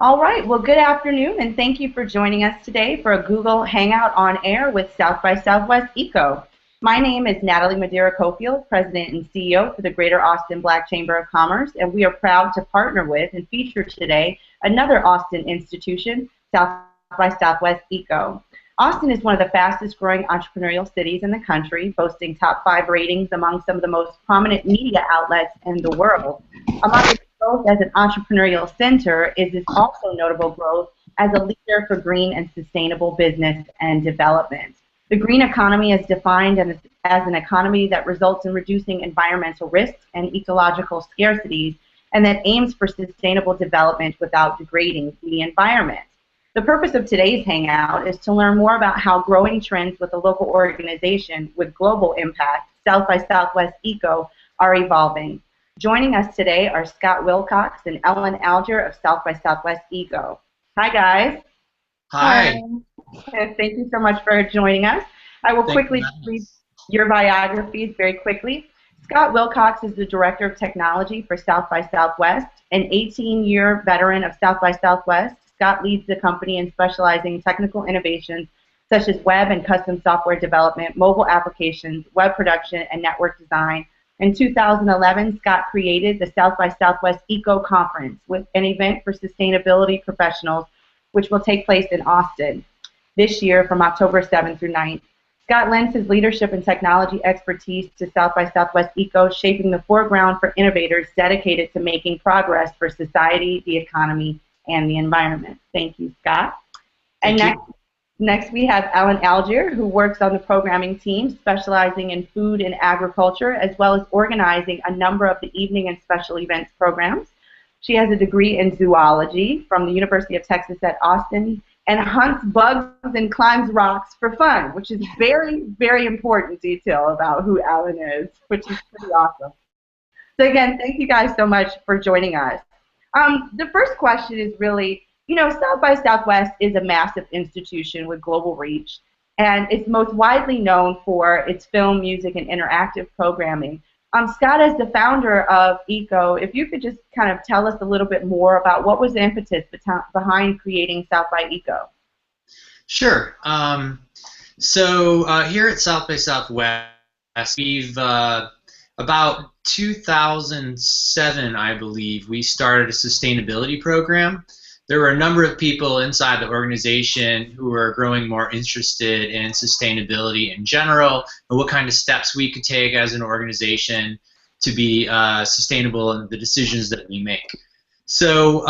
All right, well, good afternoon, and thank you for joining us today for a Google Hangout on Air with South by Southwest ECO. My name is Natalie Madeira-Cofield, President and CEO for the Greater Austin Black Chamber of Commerce, and we are proud to partner with and feature today another Austin institution, South by Southwest ECO. Austin is one of the fastest growing entrepreneurial cities in the country, boasting top 5 ratings among some of the most prominent media outlets in the world. Among its growth as an entrepreneurial center is its also notable growth as a leader for green and sustainable business and development. The green economy is defined as an economy that results in reducing environmental risks and ecological scarcities and that aims for sustainable development without degrading the environment. The purpose of today's Hangout is to learn more about how growing trends with a local organization with global impact, South by Southwest ECO, are evolving. Joining us today are Scott Wilcox and Ellen Alger of South by Southwest ECO. Hi, guys. Hi. Thank you so much for joining us. I will quickly read your biographies very quickly. Scott Wilcox is the Director of Technology for South by Southwest, an 18-year veteran of South by Southwest. Scott leads the company in specializing in technical innovations such as web and custom software development, mobile applications, web production, and network design. In 2011, Scott created the South by Southwest ECO Conference, with an event for sustainability professionals, which will take place in Austin this year from October 7th through 9th. Scott lends his leadership and technology expertise to South by Southwest ECO, shaping the foreground for innovators dedicated to making progress for society, the economy, and the environment. Thank you, Scott. And next we have Ellen Alger, who works on the programming team, specializing in food and agriculture, as well as organizing a number of the evening and special events programs. She has a degree in zoology from the University of Texas at Austin and hunts bugs and climbs rocks for fun, which is very, very important detail about who Ellen is, which is pretty awesome. So again, thank you guys so much for joining us. The first question is really, South by Southwest is a massive institution with global reach, and it's most widely known for its film, music, and interactive programming. Scott, as the founder of ECO, if you could just kind of tell us a little bit more about what was the impetus behind creating South by ECO. Sure. Here at South by Southwest, we've about 2007, I believe, we started a sustainability program. There were a number of people inside the organization who were growing more interested in sustainability in general and what kind of steps we could take as an organization to be sustainable in the decisions that we make. So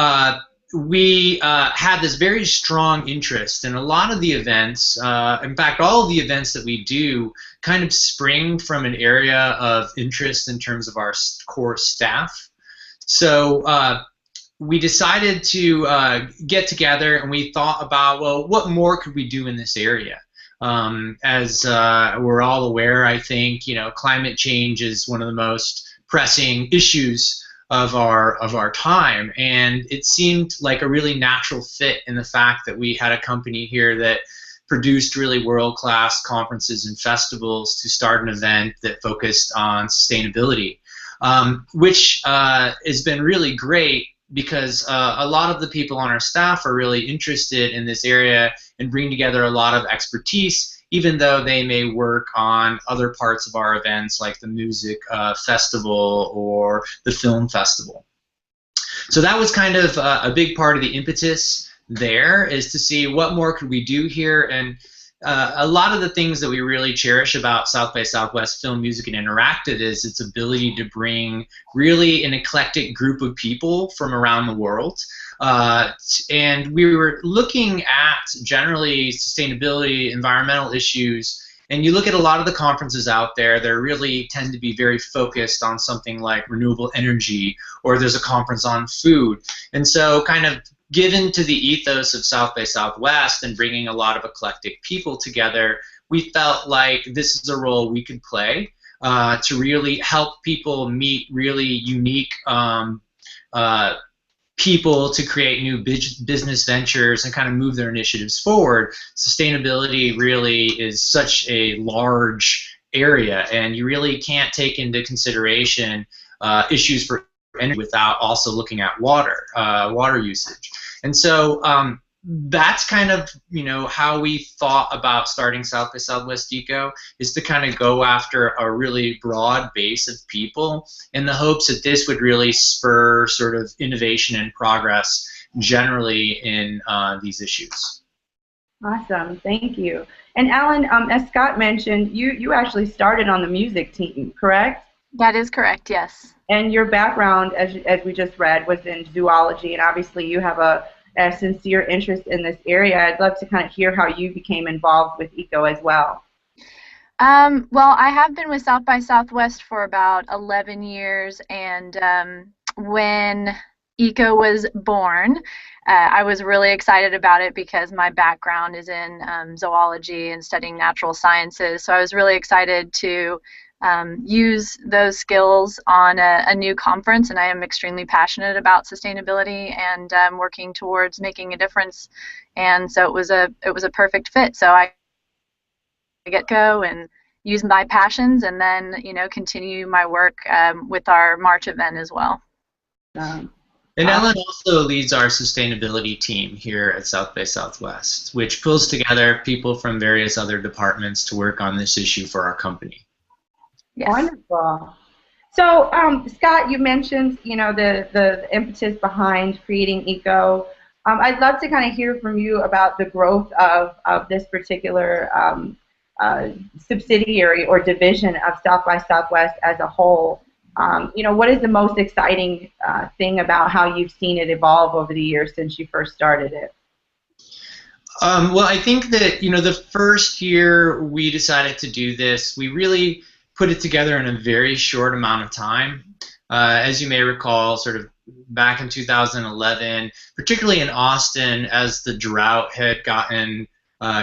we had this very strong interest in a lot of the events. In fact, all of the events that we do kind of spring from an area of interest in terms of our core staff. So we decided to get together and we thought about, well, what more could we do in this area? As we're all aware, I think, climate change is one of the most pressing issues of our time, and it seemed like a really natural fit in the fact that we had a company here that produced really world-class conferences and festivals to start an event that focused on sustainability, which has been really great because a lot of the people on our staff are really interested in this area and bring together a lot of expertise, even though they may work on other parts of our events like the music festival or the film festival. So that was kind of a big part of the impetus there, is to see what more could we do here. And a lot of the things that we really cherish about South by Southwest Film, Music, and Interactive is its ability to bring really an eclectic group of people from around the world. And we were looking at generally sustainability, environmental issues, and you look at a lot of the conferences out there, they really tend to be very focused on something like renewable energy, or there's a conference on food. And so kind of given to the ethos of South by Southwest and bringing a lot of eclectic people together, we felt like this is a role we could play to really help people meet really unique people to create new business ventures and kind of move their initiatives forward. Sustainability really is such a large area, and you really can't take into consideration issues for energy without also looking at water usage. And so that's kind of, how we thought about starting South by Southwest Eco, is to kind of go after a really broad base of people in the hopes that this would really spur sort of innovation and progress generally in these issues. Awesome, thank you. And Alan, as Scott mentioned, you actually started on the music team, correct? That is correct, yes. And your background, as we just read, was in zoology, and obviously you have a sincere interest in this area. I'd love to kind of hear how you became involved with ECO as well. Well, I have been with South by Southwest for about 11 years, and when ECO was born, I was really excited about it because my background is in zoology and studying natural sciences, so I was really excited to use those skills on a new conference, and I am extremely passionate about sustainability and working towards making a difference, and so it was a perfect fit. So I get go and use my passions, and then continue my work with our March event as well. And Ellen also leads our sustainability team here at South by Southwest, which pulls together people from various other departments to work on this issue for our company. Yes. Wonderful. So, Scott, you mentioned, the impetus behind creating ECO. I'd love to kind of hear from you about the growth of this particular subsidiary or division of South by Southwest as a whole. What is the most exciting thing about how you've seen it evolve over the years since you first started it? Well, I think that, the first year we decided to do this, we really put it together in a very short amount of time. As you may recall, sort of back in 2011, particularly in Austin, as the drought had gotten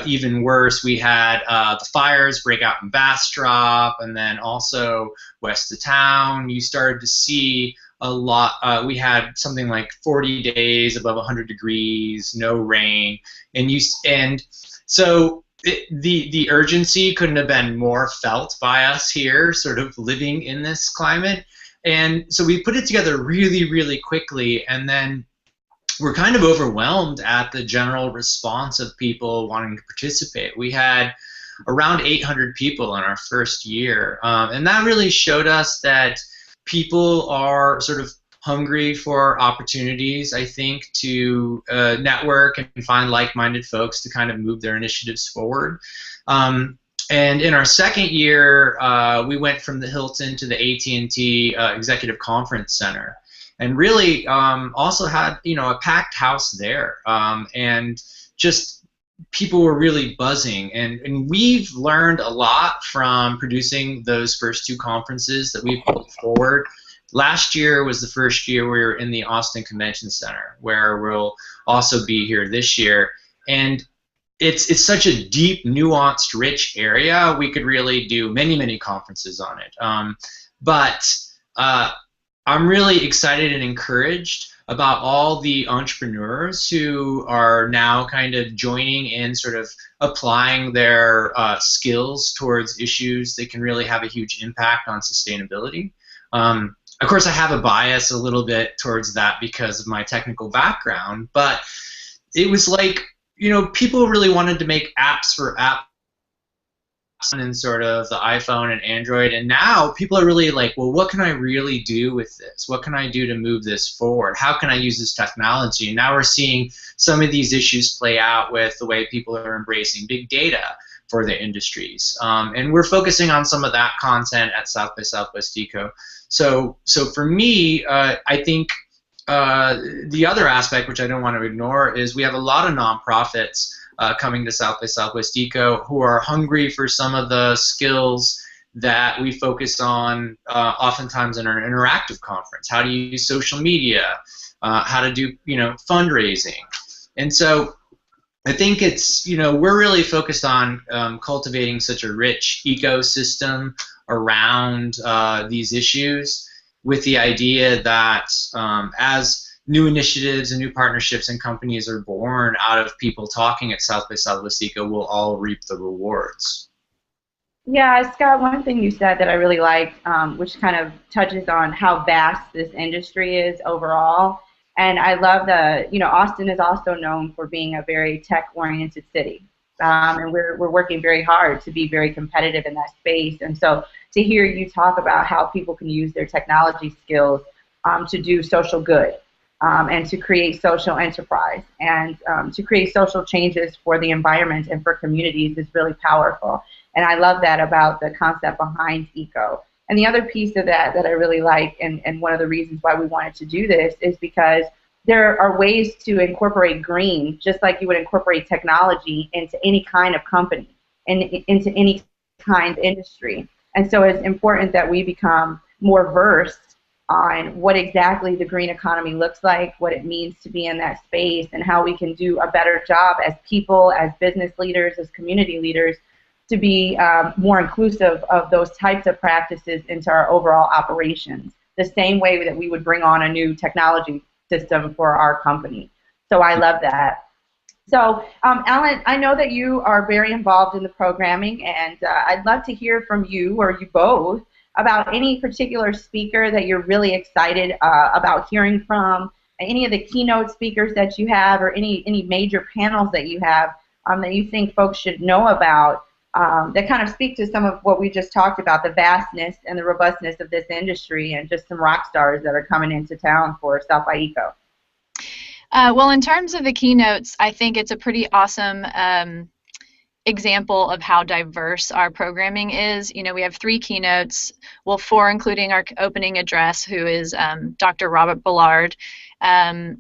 even worse, we had the fires break out in Bastrop, and then also west of town, you started to see a lot. We had something like 40 days above 100 degrees, no rain, and so the urgency couldn't have been more felt by us here, sort of living in this climate. And so we put it together really, really quickly, and then we're kind of overwhelmed at the general response of people wanting to participate. We had around 800 people in our first year, and that really showed us that people are sort of hungry for opportunities, I think, to network and find like-minded folks to kind of move their initiatives forward. And in our second year, we went from the Hilton to the AT&T Executive Conference Center, and really also had a packed house there, and just people were really buzzing, and we've learned a lot from producing those first two conferences that we've put forward. Last year was the first year we were in the Austin Convention Center, where we'll also be here this year, and it's such a deep, nuanced, rich area. We could really do many conferences on it, but I'm really excited and encouraged about all the entrepreneurs who are now kind of joining in, sort of applying their skills towards issues that can really have a huge impact on sustainability. Of course, I have a bias a little bit towards that because of my technical background, but it was like, people really wanted to make apps for apps and sort of the iPhone and Android, and now people are really like, well, what can I really do with this? What can I do to move this forward? How can I use this technology? And now we're seeing some of these issues play out with the way people are embracing big data for their industries, and we're focusing on some of that content at South by Southwest Eco. So for me, I think the other aspect, which I don't want to ignore, is we have a lot of nonprofits coming to South by Southwest Eco who are hungry for some of the skills that we focus on oftentimes in our interactive conference. How to use social media, how to do fundraising. And so I think it's, we're really focused on cultivating such a rich ecosystem around these issues, with the idea that as new initiatives and new partnerships and companies are born out of people talking at South by Southwest Eco, we'll all reap the rewards. Yeah, Scott, one thing you said that I really liked, which kind of touches on how vast this industry is overall. And I love Austin is also known for being a very tech-oriented city. And we're working very hard to be very competitive in that space. And so to hear you talk about how people can use their technology skills to do social good, and to create social enterprise, and to create social changes for the environment and for communities is really powerful. And I love that about the concept behind eco. And the other piece of that that I really like, and one of the reasons why we wanted to do this, is because there are ways to incorporate green, just like you would incorporate technology into any kind of company and into any kind of industry. And so it's important that we become more versed on what exactly the green economy looks like, what it means to be in that space, and how we can do a better job as people, as business leaders, as community leaders, to be more inclusive of those types of practices into our overall operations, the same way that we would bring on a new technology system for our company. So I love that. So, Alan, I know that you are very involved in the programming, and I'd love to hear from you, or you both, about any particular speaker that you're really excited about hearing from, any of the keynote speakers that you have, or any major panels that you have that you think folks should know about, that kind of speak to some of what we just talked about, the vastness and the robustness of this industry, and just some rock stars that are coming into town for South by Eco. Well, in terms of the keynotes, I think it's a pretty awesome example of how diverse our programming is. You know, we have 3 keynotes, well, 4 including our opening address, who is Dr. Robert Ballard. And,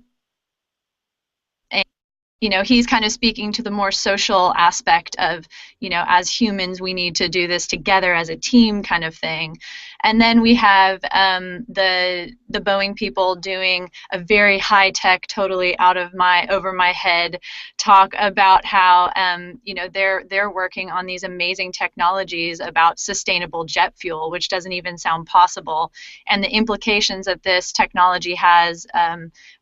you know, he's kind of speaking to the more social aspect of, you know, as humans, we need to do this together as a team kind of thing. And then we have the Boeing people doing a very high-tech, totally over my head talk about how you know, they're working on these amazing technologies about sustainable jet fuel, which doesn't even sound possible, and the implications that this technology has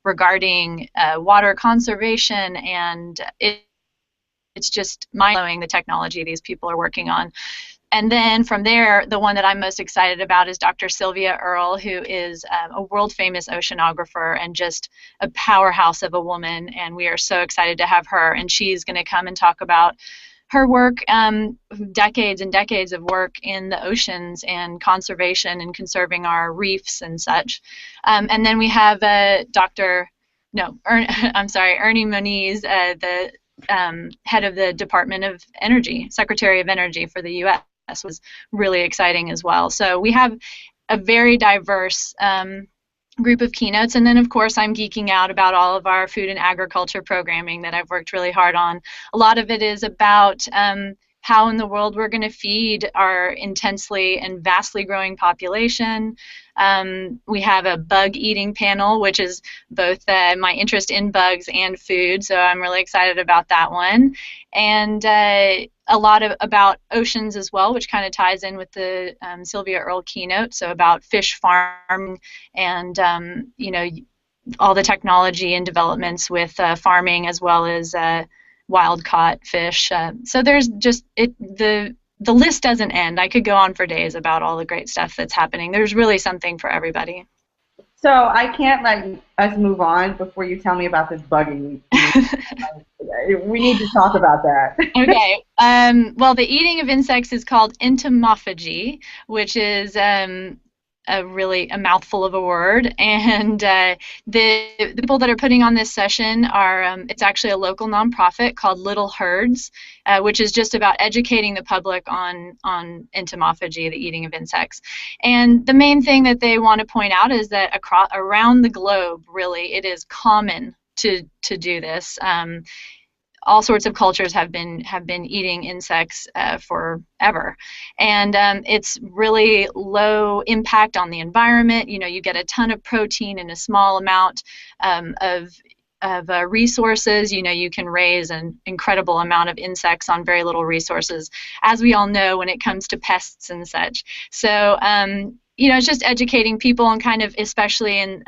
regarding water conservation, and it's just mind-blowing, the technology these people are working on. And then from there, the one that I'm most excited about is Dr. Sylvia Earle, who is a world-famous oceanographer and just a powerhouse of a woman, and we are so excited to have her. And she's going to come and talk about her work, decades and decades of work in the oceans and conservation and conserving our reefs and such. And then we have Ernie Moniz, the head of the Department of Energy, Secretary of Energy for the U.S., was really exciting as well. So we have a very diverse group of keynotes, and then of course I'm geeking out about all of our food and agriculture programming that I've worked really hard on. A lot of it is about how in the world we're going to feed our intensely and vastly growing population. We have a bug eating panel, which is both my interest in bugs and food, so I'm really excited about that one. And a lot about oceans as well, which kind of ties in with the Sylvia Earle keynote, so about fish farming and you know, all the technology and developments with farming as well as wild caught fish. So there's just the list doesn't end. I could go on for days about all the great stuff that's happening. There's really something for everybody. So I can't let us move on before you tell me about this bugging. We need to talk about that. Okay. Well, the eating of insects is called entomophagy, which is a mouthful of a word, and the people that are putting on this session are it's actually a local nonprofit called Little Herds, which is just about educating the public on entomophagy, the eating of insects. And the main thing that they want to point out is that around the globe, really, it is common to do this. All sorts of cultures have been eating insects forever, and it's really low impact on the environment. You know, you get a ton of protein in a small amount of resources. You know, you can raise an incredible amount of insects on very little resources, as we all know when it comes to pests and such. So you know, it's just educating people, and kind of, especially in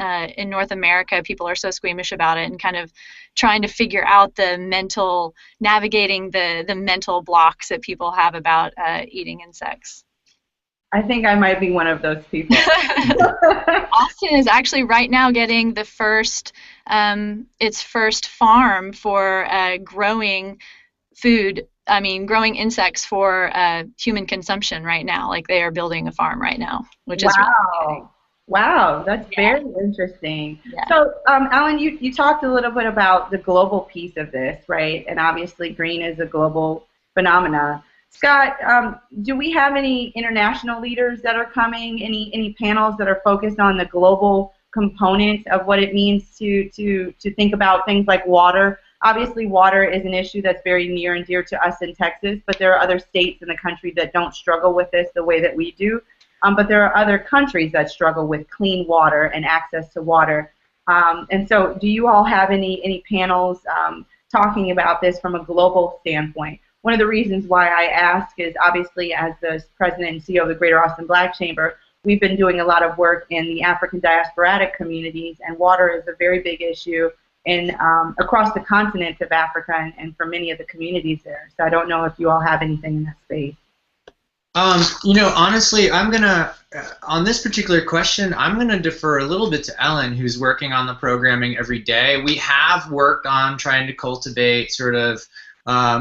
North America, people are so squeamish about it, and kind of trying to figure out navigating the mental blocks that people have about eating insects. I think I might be one of those people. Austin is actually right now getting the its first farm for growing growing insects for human consumption right now. Like, they are building a farm right now, which is really exciting. Wow, that's very interesting. Yeah. So, Ellen, you talked a little bit about the global piece of this, right? And obviously, green is a global phenomena. Scott, do we have any international leaders that are coming? Any panels that are focused on the global component of what it means to think about things like water? Obviously, water is an issue that's very near and dear to us in Texas, but there are other states in the country that don't struggle with this the way that we do. But there are other countries that struggle with clean water and access to water. And so, do you all have any panels talking about this from a global standpoint? One of the reasons why I ask is, obviously, as the president and CEO of the Greater Austin Black Chamber, we've been doing a lot of work in the African diasporatic communities, and water is a very big issue across the continent of Africa and for many of the communities there. So I don't know if you all have anything in that space. You know, honestly, I'm gonna on this particular question, I'm gonna defer a little bit to Ellen, who's working on the programming every day. We have worked on trying to cultivate sort of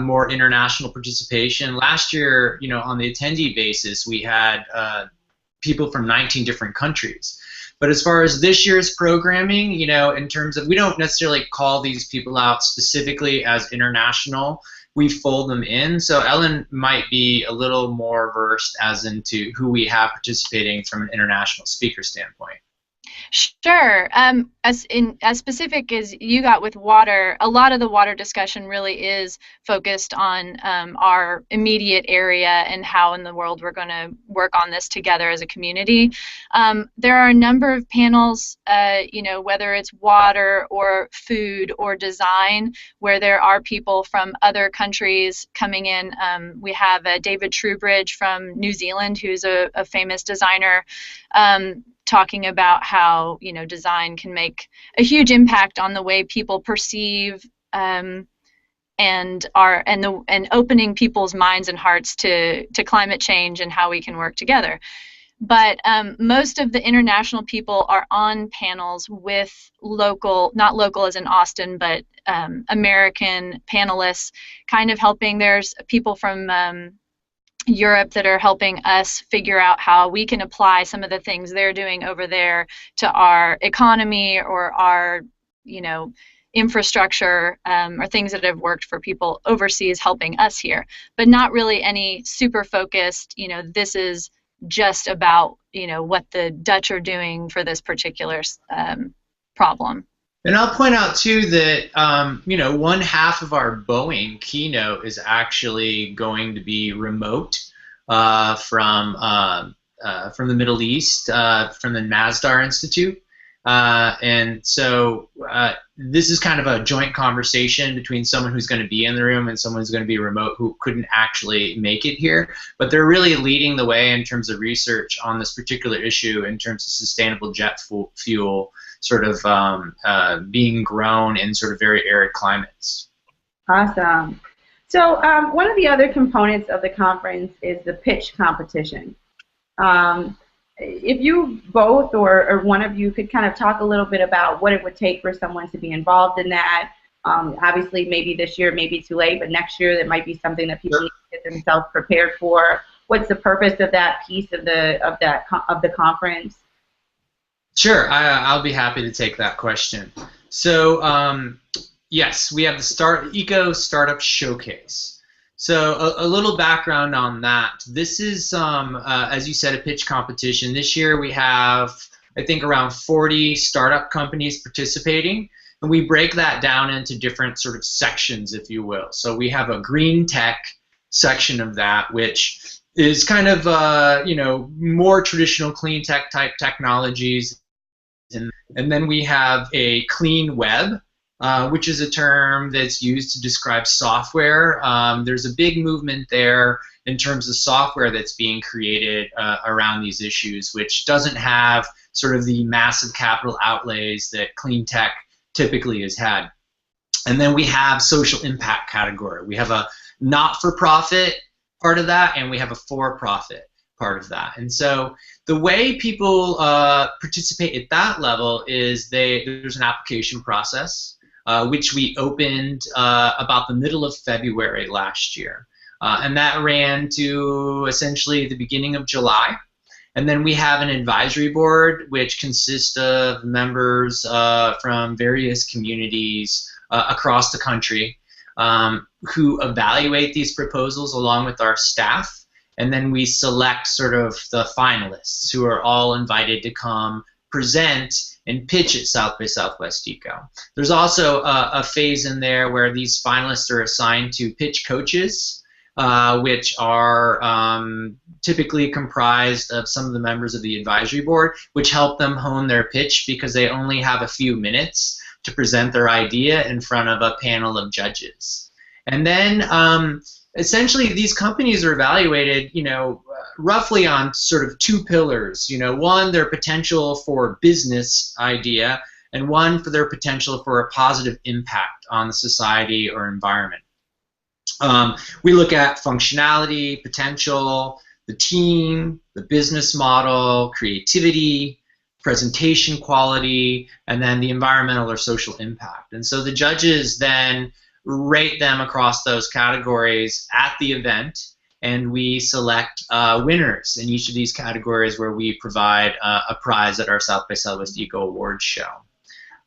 more international participation. Last year, you know, on the attendee basis, we had people from 19 different countries. But as far as this year's programming, you know, in terms of, we don't necessarily call these people out specifically as international. We fold them in. So Ellen might be a little more versed as into who we have participating from an international speaker standpoint. Sure. As specific as you got with water, a lot of the water discussion really is focused on our immediate area and how in the world we're going to work on this together as a community. There are a number of panels, you know, whether it's water or food or design, where there are people from other countries coming in. We have David Truebridge from New Zealand, who's a famous designer, talking about how, you know, design can make a huge impact on the way people perceive and opening people's minds and hearts to climate change and how we can work together. But most of the international people are on panels with local, not local as in Austin, but American panelists, kind of helping. There's people from Europe that are helping us figure out how we can apply some of the things they're doing over there to our economy or our, you know, infrastructure, or things that have worked for people overseas helping us here, but not really any super focused, you know, this is just about, you know, what the Dutch are doing for this particular problem. And I'll point out too that you know, one half of our Boeing keynote is actually going to be remote from the Middle East, from the Masdar Institute, and so this is kind of a joint conversation between someone who's going to be in the room and someone who's going to be remote who couldn't actually make it here. But they're really leading the way in terms of research on this particular issue in terms of sustainable jet fuel sort of being grown in sort of very arid climates. Awesome. So one of the other components of the conference is the pitch competition. If you both or one of you could kind of talk a little bit about what it would take for someone to be involved in that. Obviously, maybe this year may be too late, but next year that might be something that people need to get themselves prepared for. What's the purpose of that piece of the conference? Sure, I'll be happy to take that question. So yes, we have the Eco Startup Showcase. So a little background on that. This is, as you said, a pitch competition. This year we have, I think, around 40 startup companies participating, and we break that down into different sort of sections, if you will. So we have a green tech section of that, which is kind of, you know, more traditional clean tech type technologies. And then we have a clean web, which is a term that's used to describe software. There's a big movement there in terms of software that's being created around these issues, which doesn't have sort of the massive capital outlays that clean tech typically has had. And then we have social impact category. We have a not-for-profit part of that, and we have a for-profit part of that. And so the way people participate at that level is there's an application process, which we opened about the middle of February last year. And that ran to essentially the beginning of July. And then we have an advisory board, which consists of members from various communities across the country who evaluate these proposals along with our staff. And then we select sort of the finalists, who are all invited to come present and pitch at South by Southwest Eco. There's also a phase in there where these finalists are assigned to pitch coaches, which are typically comprised of some of the members of the advisory board, which help them hone their pitch because they only have a few minutes to present their idea in front of a panel of judges. And then essentially these companies are evaluated, roughly on sort of two pillars. One, their potential for business idea, and one for their potential for a positive impact on the society or environment. We look at functionality, potential, the team, the business model, creativity, presentation quality, and then the environmental or social impact. And so the judges then rate them across those categories at the event, and we select winners in each of these categories, where we provide a prize at our South by Southwest Eco Awards show.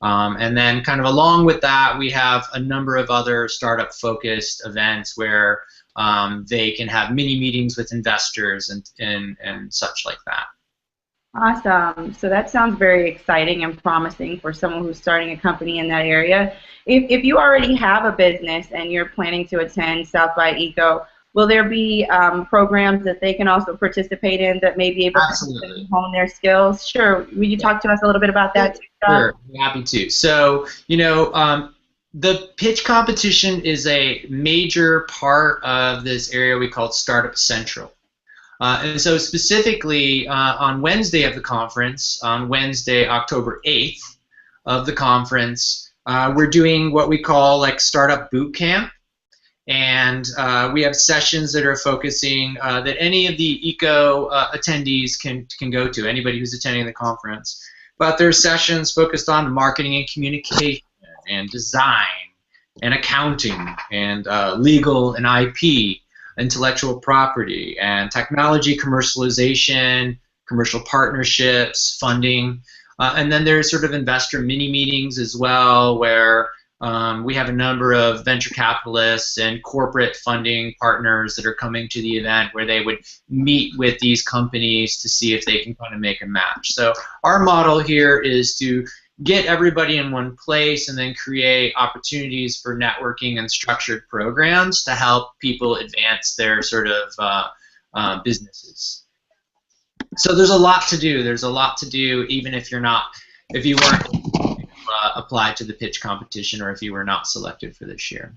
And then kind of along with that, we have a number of other startup-focused events where they can have mini meetings with investors and such like that. Awesome. So that sounds very exciting and promising for someone who's starting a company in that area. If you already have a business and you're planning to attend South by Eco, will there be programs that they can also participate in that may be able to hone their skills? Sure. Will you talk to us a little bit about that too, Scott? Sure. Happy to. So, the pitch competition is a major part of this area we call Startup Central. And so specifically on Wednesday of the conference, on Wednesday, October 8th of the conference, we're doing what we call like Startup Boot Camp. And we have sessions that are focusing that any of the ECO attendees can go to, anybody who's attending the conference. But there are sessions focused on marketing and communication and design and accounting and legal and IP, intellectual property and technology commercialization, commercial partnerships, funding. And then there's sort of investor mini meetings as well, where we have a number of venture capitalists and corporate funding partners that are coming to the event, where they would meet with these companies to see if they can kind of make a match. So our model here is to get everybody in one place and then create opportunities for networking and structured programs to help people advance their sort of businesses. So there's a lot to do. There's a lot to do, even if you weren't applied to the pitch competition, or if you were not selected for this year.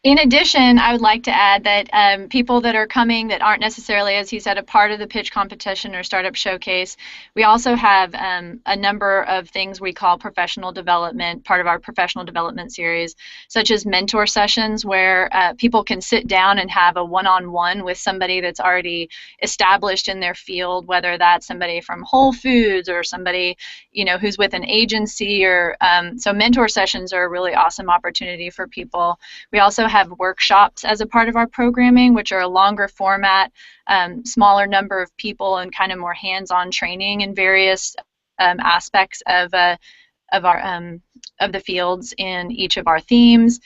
In addition, I would like to add that people that are coming that aren't necessarily, as he said, a part of the pitch competition or startup showcase, we also have a number of things we call professional development, part of our professional development series, such as mentor sessions, where people can sit down and have a one-on-one with somebody that's already established in their field, whether that's somebody from Whole Foods or somebody who's with an agency, or so mentor sessions are a really awesome opportunity for people. We also have workshops as a part of our programming, which are a longer format, smaller number of people, and kind of more hands-on training in various aspects of the fields in each of our themes.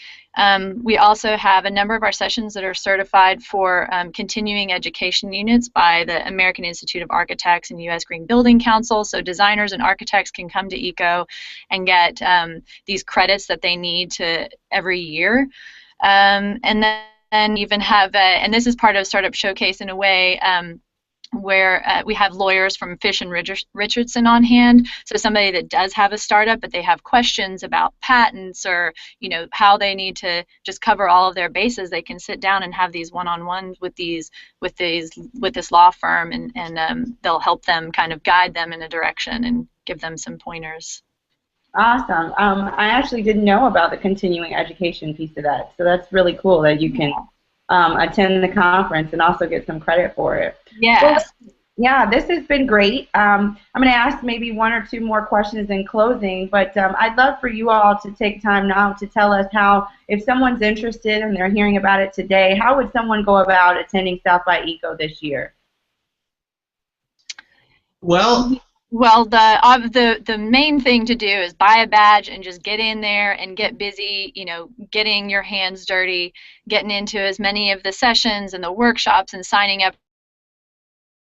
We also have a number of our sessions that are certified for continuing education units by the American Institute of Architects and U.S. Green Building Council, so designers and architects can come to ECO and get these credits that they need to every year. And then even have, and this is part of Startup Showcase in a way, where we have lawyers from Fish and Richardson on hand. So somebody that does have a startup, but they have questions about patents or, you know, how they need to just cover all of their bases, they can sit down and have these one-on-ones with this law firm, and they'll help them kind of guide them in a direction and give them some pointers. Awesome. I actually didn't know about the continuing education piece of that, so that's really cool that you can attend the conference and also get some credit for it. Yeah. Well, yeah, this has been great. I'm going to ask maybe one or two more questions in closing, but I'd love for you all to take time now to tell us how, if someone's interested and they're hearing about it today, how would someone go about attending South by ECO this year? Well, the main thing to do is buy a badge and just get in there and get busy, you know, getting your hands dirty, getting into as many of the sessions and the workshops and signing up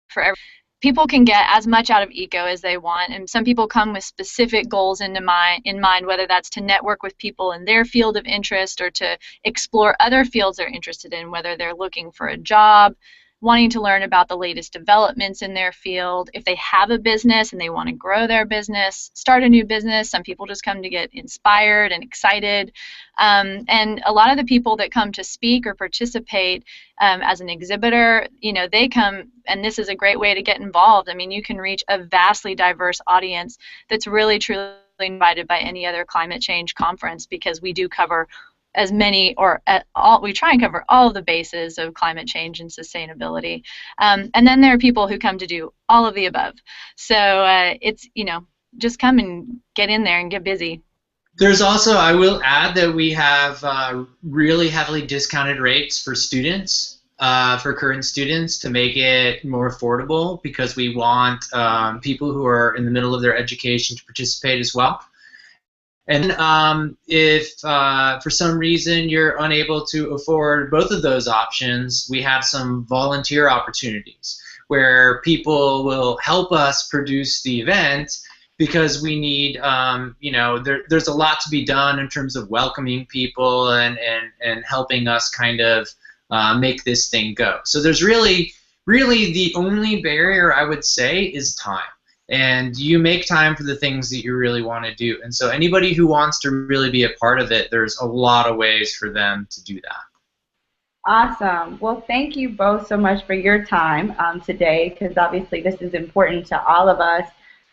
for every. People can get as much out of ECO as they want, and some people come with specific goals in mind, whether that's to network with people in their field of interest or to explore other fields they're interested in, whether they're looking for a job, wanting to learn about the latest developments in their field. If they have a business and they want to grow their business, start a new business, some people just come to get inspired and excited. And a lot of the people that come to speak or participate as an exhibitor, you know, they come, and this is a great way to get involved. I mean, you can reach a vastly diverse audience that's really, truly invited by any other climate change conference, because we do cover as many, or we try and cover all of the bases of climate change and sustainability. And then there are people who come to do all of the above. So it's, you know, just come and get in there and get busy. There's also, I will add that we have really heavily discounted rates for students, for current students, to make it more affordable, because we want people who are in the middle of their education to participate as well. And if for some reason you're unable to afford both of those options, we have some volunteer opportunities where people will help us produce the event, because we need, you know, there's a lot to be done in terms of welcoming people and helping us kind of make this thing go. So there's really the only barrier, I would say, is time. And you make time for the things that you really want to do. And so anybody who wants to really be a part of it, there's a lot of ways for them to do that. Awesome. Well, thank you both so much for your time today, because obviously this is important to all of us.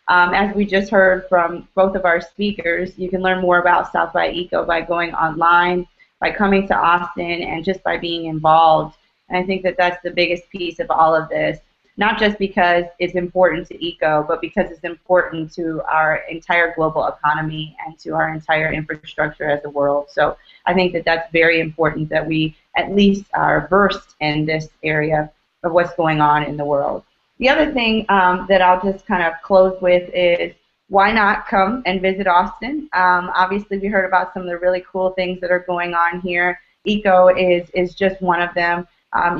As we just heard from both of our speakers, you can learn more about South by ECO by going online, by coming to Austin, and just by being involved. And I think that that's the biggest piece of all of this. Not just because it's important to ECO, but because it's important to our entire global economy and to our entire infrastructure as a world. So I think that that's very important, that we at least are versed in this area of what's going on in the world. The other thing that I'll just kind of close with is, why not come and visit Austin? Obviously, we heard about some of the really cool things that are going on here. ECO is just one of them.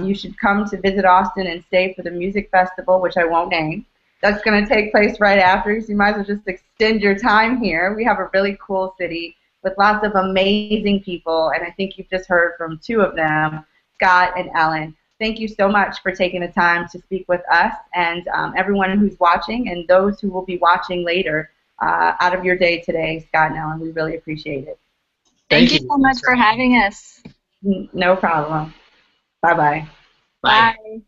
You should come to visit Austin and stay for the music festival, which I won't name. That's going to take place right after, so you might as well just extend your time here. We have a really cool city with lots of amazing people, and I think you've just heard from two of them, Scott and Ellen. Thank you so much for taking the time to speak with us, and everyone who's watching and those who will be watching later out of your day today, Scott and Ellen. We really appreciate it. Thank you so much for having us. No problem. Bye-bye. Bye. Bye.